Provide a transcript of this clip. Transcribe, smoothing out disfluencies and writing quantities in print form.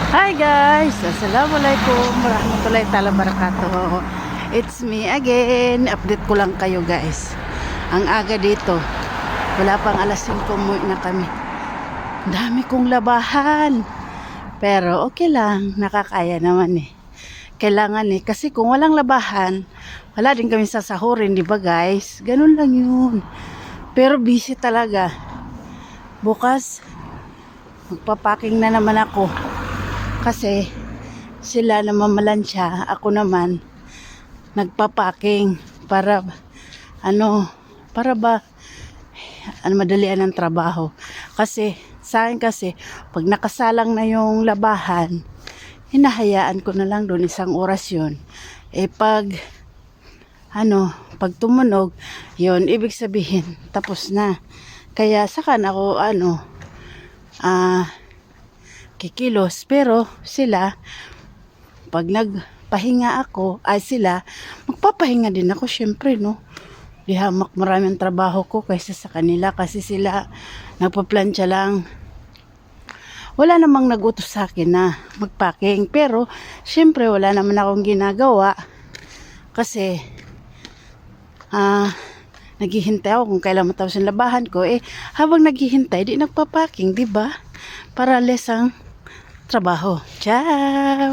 Hi guys! Assalamualaikum warahmatullahi taala wabarakatuh. It's me again. Update ko lang kayo guys. Ang aga dito. Wala pang alas 5 umuwi na kami. Dami kong labahan. Pero okay lang. Nakakaya naman eh. Kailangan eh. Kasi kung walang labahan, wala din kami sasahurin, di ba guys? Ganun lang yun. Pero busy talaga. Bukas, magpapaking na naman ako. Kasi sila namamalansya, ako naman nagpapaking para para madalian ang trabaho. Kasi sa akin kasi pag nakasalang na yung labahan, hinahayaan ko na lang doon 1 oras yun. Pag tumunog, yun ibig sabihin tapos na. Kaya saka ako kikilos, pero sila pag nagpahinga ako sila magpapahinga din ako syempre no, di hamak maraming trabaho ko kaysa sa kanila kasi sila nagpaplantsa lang. Wala namang nagutos sa akin na magpacking, pero syempre wala naman akong ginagawa kasi naghihintay ako kung kailan matapos yung labahan ko. Habang naghihintay di nagpapaking, di ba, para less ang trabaho. Ciao!